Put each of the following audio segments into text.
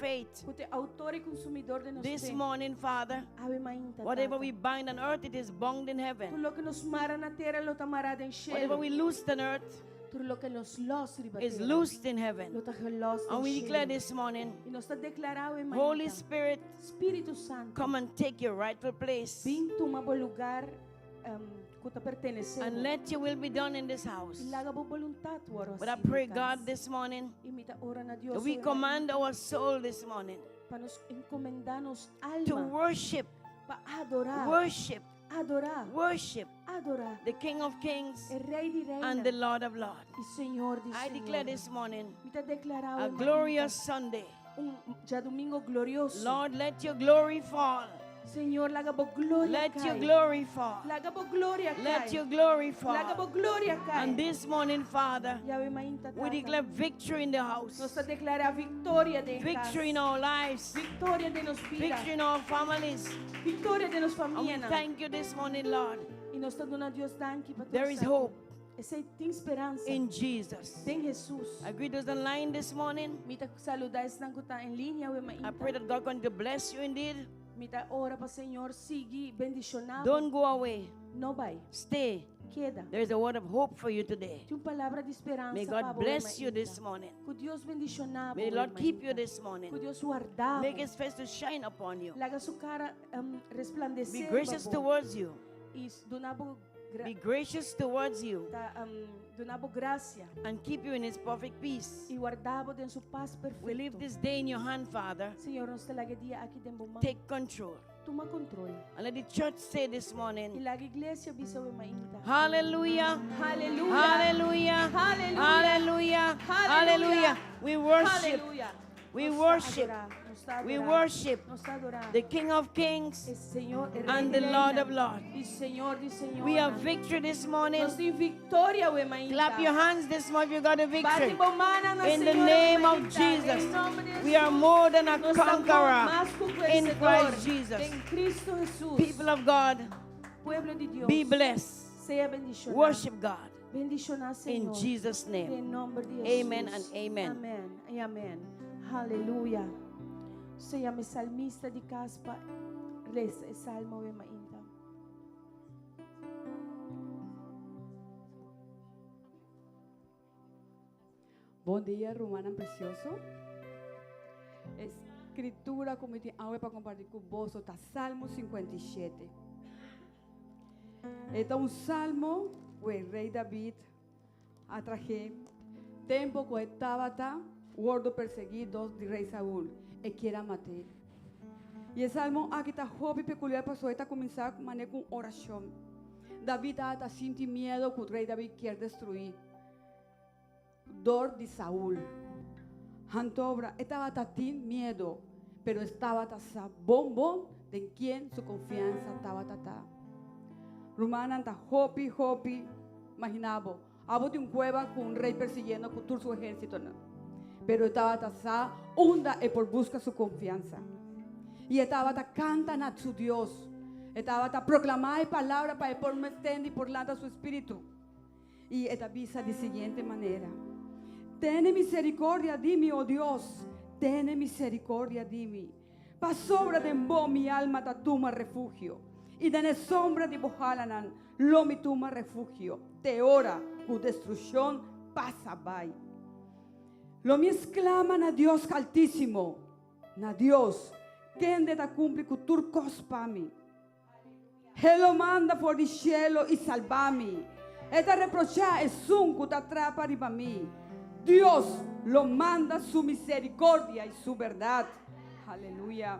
faith. Kuti autor e consumidor de nos This fé. morning, Father, Ave mainta. whatever we bind on earth, it is bound in heaven. Tulo que nos mara na terra lo tamarada em Whatever cielo. we loose on earth Tulo que nos los is ribatera. loosed in heaven. Lo tagelos And we em declare cielo. this morning, E nós está declarado em Holy mainta. Spirit, Espírito Santo. come and take your rightful place. Vim toma bo lugar que te pertenece. And let your will be done in this house. E laga bo voluntad oro But I assim, pray, em God, casa. this morning, E mita ora na Dios. that we command our soul this morning Para nos encomendarnos to alma. worship, Para adorar. worship, Adorar. worship Adorar. the King of Kings El Rey de Reina. and the Lord of Lords. E Senhor de I Senhor. declare this morning Mita declarado a em glorious Sunday. já domingo glorioso. Lord, let your glory fall. Senhor, laga bo glória Let cai. your glory fall. Laga bo glória cai. Let your glory Laga bo fall. glória cai. And this morning, Father, Yahweh mainta we tata. declare victory in the house, Nós a declarar vitória de victory in our lives, Vitória de nos vida. victory in our families. Vitória de nos And we família. thank you this morning, Lord. E nós estamos dando a Deus danke para There is hope Esse tem esperança. in Jesus. Tem Jesus. I greet those online this morning. Mita saludar estão que está em linha, Yahweh mainta. I pray that God going to bless you indeed. Mita ora para Senhor seguir bendicionado. Don't go away. Não vai. Stay. Queda. There is a word of hope for you today. Tem palavra de esperança. May para God você, bless you mainta. this morning. Que Deus bendicionar. May the Lord keep you this morning. Que Deus guardar. Make His face to shine upon you. Laga sua cara resplandecer. Be gracious babo. towards you. E donabo Be gracious towards you donabo graça. and keep you in His perfect peace. E guardabo de sua paz perfeita. We leave this day in your hand, Father. Senhor, nós te laga dia aqui dentro do Take control. Toma controle. And let the church say this E morning, laga igreja bisa we mainta. Hallelujah. Hallelujah. Hallelujah. Hallelujah. Hallelujah. Hallelujah. We worship. Hallelujah. We Nos worship. está adorar, nos está We adorar, worship nos está adorar. the King of Kings El Señor, el Rey and de the Lord Reina, of Lords. y Señor de Señor. We have victory this morning. Nos di victoria, we mainta. Clap your hands this morning. You got a victory. Bati bomana na In the Señor, name we of mainta. Jesus, En nombre de we are Jesús. more than a Nos estamos conqueror más que in vencedor Christ Jesus. En Cristo Jesús. People of God, Pueblo de Dios. be blessed. Sea bendicionado. Worship God Bendicionado, in Señor. Jesus' name. En nombre de Jesús. Amen and amen. Amén y amén. Aleluya. Se llama salmista de caspa. Reza el salmo de mainta. Bom dia, Romana precioso. Escritura como tem algo para compartilhar com vós, está Salmo 57. Este é um salmo que o rei David atraje tempo que estava gordo perseguido de rei Saúl e queria matar. E o salmo aqui está hobby peculiar para só começar com oração. David está sentindo medo que o rei David quer destruir. Dor de Saúl. Antobra estaba tatín miedo, pero estaba tasa bombón de quien su confianza estaba tata. Romana anta hopi, imaginaba, abo de un cueva con un rey persiguiendo con todo su ejército, ¿no? Pero estaba tasa hunda y por busca su confianza. Y estaba ta cantan a su Dios. Estaba ta proclamar palabra para por metendo y por lanta su espíritu. Y esta visa de siguiente manera. Ten misericordia de mí, oh Dios, ten misericordia de mí. Pa sobra de mbo mi alma ta tuma refugio. Y de sombra de bojalanan, lo mi tuma refugio. Te ora, cu destrucción pasa by. Lo mi exclaman a Dios altísimo, na Dios, quien de ta cumpli cu turcos pa mi. Él lo manda por el cielo y salvami. Esta reprocha es un cu ta atrapa riba mí. Dios lo manda su misericordia y su verdad. Aleluya.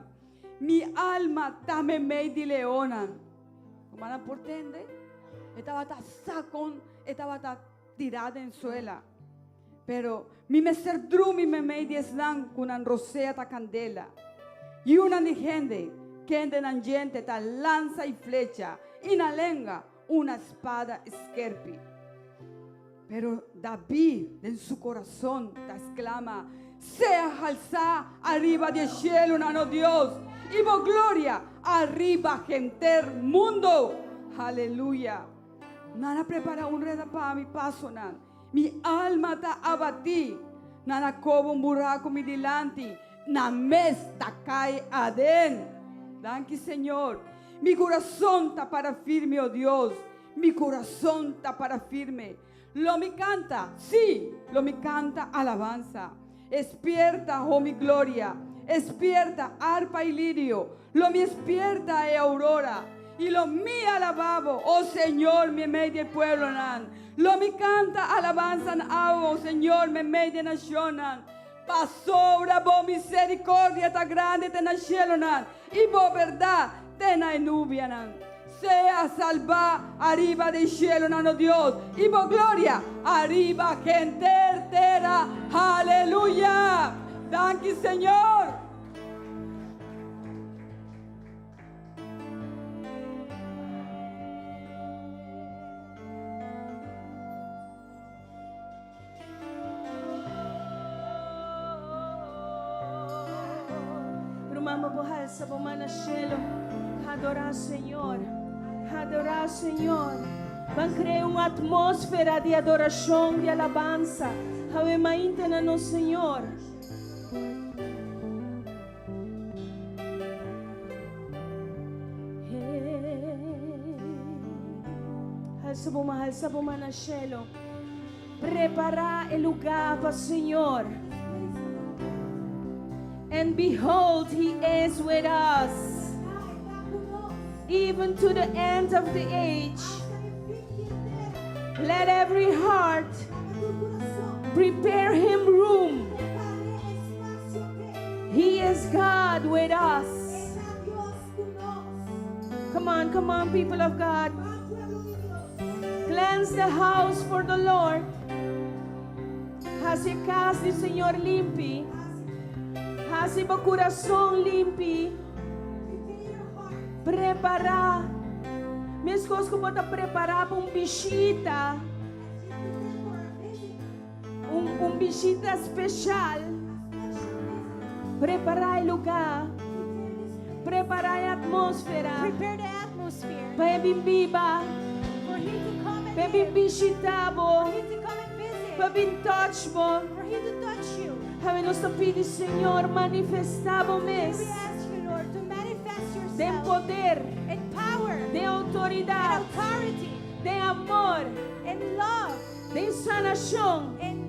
Mi alma tame mei di leona. ¿Cómo la portende? Estaba sacón, estaba tirada en suela. Pero mi meser drumi me mei di eslan con an rosea ta candela. Y una ni gente que en gente ta lanza y flecha. Y na lenga una espada esquerpi. Pero David en su corazón te exclama, sea alzada arriba del cielo, nano Dios, y por gloria arriba genter mundo. Aleluya. Nana prepara un reda para mi paso, nan. Mi alma está abatí. Nana cobo un buraco mi delante. Names takay aden. Danke, Señor. Mi corazón está para firme, oh Dios. Mi corazón está para firme. Lo me canta, sí, lo me canta alabanza. Despierta, oh mi gloria. Despierta, arpa y lirio. Lo me despierta, aurora. Y lo mi alababo, oh Señor, mi medio pueblo nan. Lo mi canta alabanza, oh Señor, mi media nación nan. Pasora, bo misericordia ta grande te na cielo nan. Y bo verdad te na nubia nan. Sea salva arriba del cielo nan, oh Dios. Y bo gloria arriba gente entera. Aleluya. Danke, Señor. Mabuhay sa bumana cielo, adorar Senhor, adorar Senhor. Vamos criar uma atmosfera de adoração, de alabança. Ave mainta na no Senhor. Mahal sa bumana cielo, prepara o lugar para o Senhor. And behold, He is with us, even to the end of the age. Let every heart prepare Him room. He is God with us. Come on, people of God. Cleanse the house for the Lord. Haz a casa do Senhor limpi. Haz o coração limpi. Preparar. Minhas coisas que eu vou preparar para visita. Visita especial. Preparar o lugar. Preparar a atmosfera. Prepare the atmosphere Para viva. for Him to come and Para live, visitar. for Him to come and visit, Para touch. for Him to touch you. Ave nos pede, Senhor, manifestar-vos We ask you, Lord, to manifest de yourself poder, in power, de in autoridade, authority, de amor, in love, de sanação, in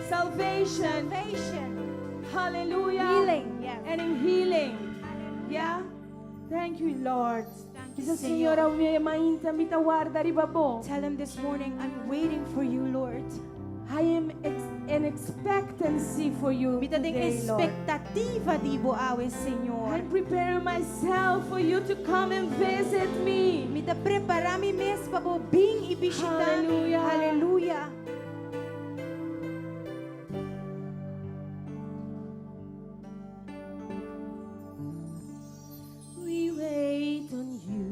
salvation, salvation, hallelujah, healing. Yes. and in healing. Yeah? Thank you, Lord. Thank you, Isa Señor. Senhor, ang mga mainta mitawarda ribabo. Tell Him this morning, I'm waiting for you, Lord. I am in expectancy for you Mita ding today, Lord. expectativa di bo awe, Señor. I prepare myself for you to come and visit me. Mita preparami mes pabo bing ibisita. Hallelujah. Hallelujah. We wait on you.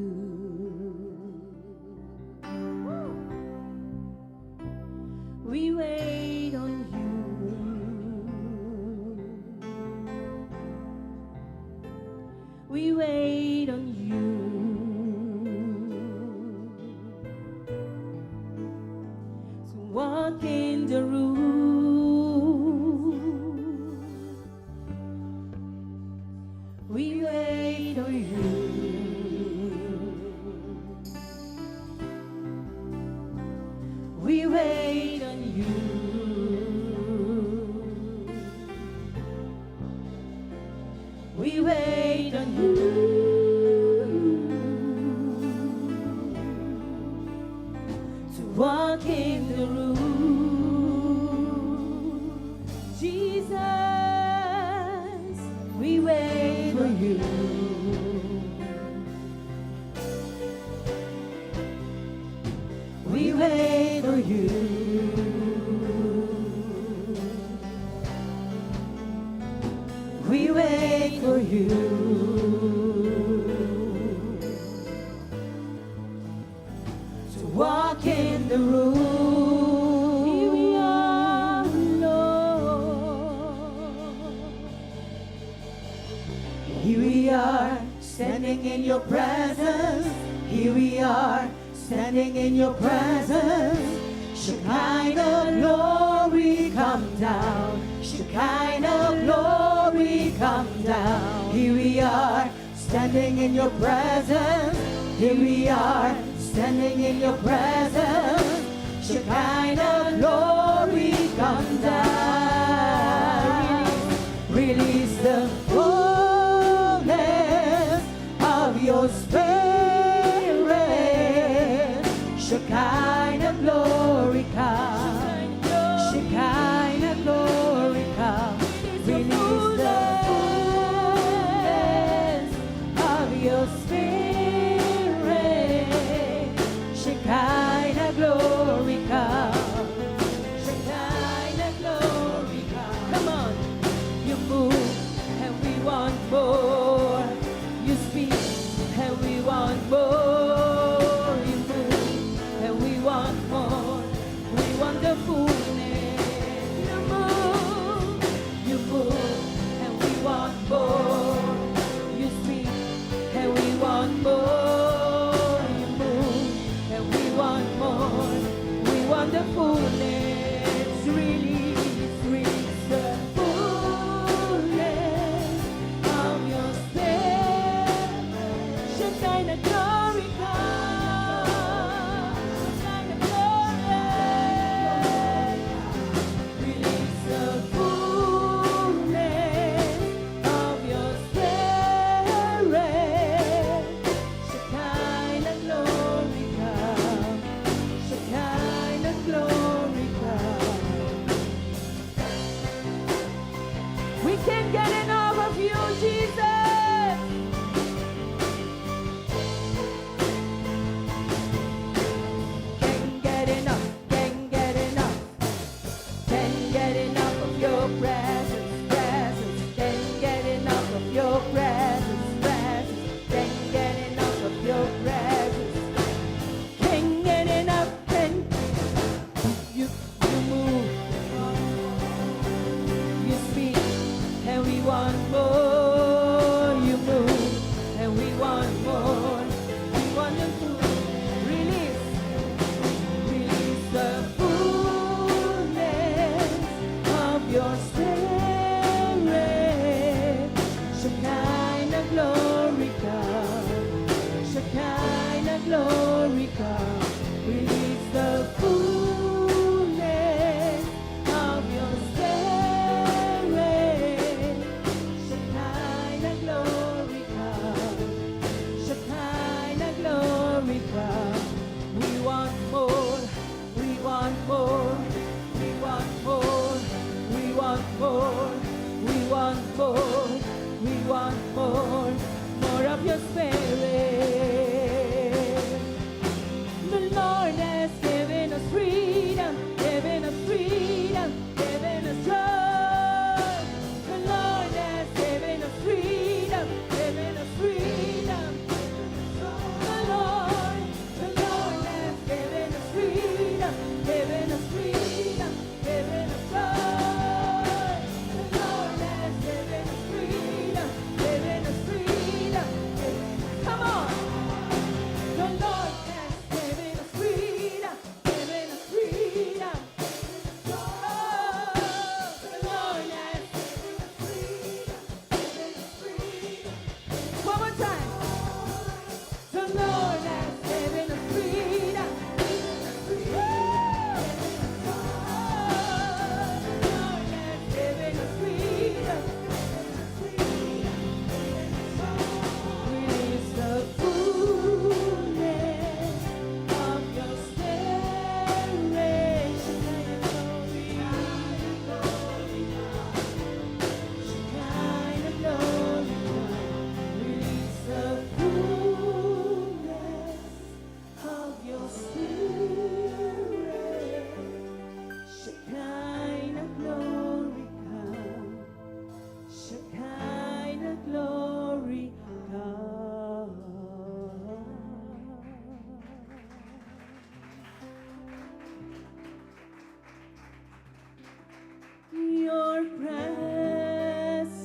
We wait on you. We wait on you. To walk in the room. We wait on you. We wait on you. We wait on you. To walk in the room. Jesus, we wait on you. We wait on you. We wait for you. To walk in the room. Here we are, Lord. Here we are, standing in your presence. Here we are, standing in your presence. Shekinah glory come down. Shekinah glory come down. Here we are, standing in your presence. Here we are, standing in your presence. Shekinah glory, come down. Release the fullness of your spirit. Shekinah glory, come. Shekinah glory, come. Release the fullness of your spirit. Shekinah glory, come. Shekinah glory, come. Come on. You move and we want more. You speak and we want more. You move and we want more. We want the fullness. You move and we want more. You speak and we want more. You move and we want more. We want the fullness. Release the fullness of your spirit. Shekinah glory, come. Shekinah glory. Release the fullness of your spirit. Shekinah glory, come. Shekinah glory, come. We can't get enough of you, Jesus. Can't get enough, can't get enough. Can't get enough of your presence, presence. Can't get enough of your presence, presence. Can't get enough of your presence. Can't get enough, you move. You speak and we want more. You move and we want more. We want you to release the fullness of your spirit. Shekinah glory, come. Shekinah glory, come. Release the fullness of your spirit. Shekinah glory, come. Shekinah glory, come. We want more. We want more. We want more. We want more. We want more. We want more. More of your spirit. The Lord has given us freedom, given us freedom, given us joy. The Lord has given us freedom, given us freedom. The Lord has given us freedom, given us freedom, given us joy. The Lord has given us freedom, given us freedom. Come on. The Lord has given us freedom, given us freedom. Oh, the Lord has given us freedom, given us freedom. One more time. The Lord has given us freedom, given us freedom. Oh, the Lord has given us freedom, release the fullness of your spirit. Shekinah glory, release the fullness of your spirit. Shekinah glory, come. Shekinah glory, come. Your presence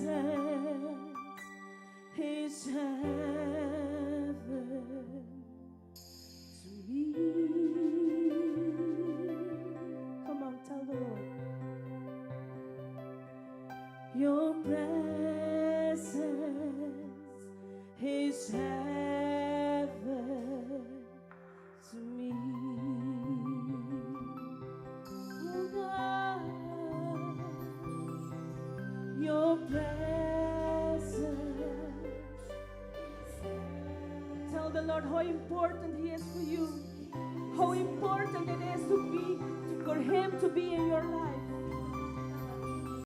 is heaven to me. Come on, tell the Lord. Your presence is heaven to me. Oh God, your presence. Tell the Lord how important He is for you. How important it is for Him to be in your life.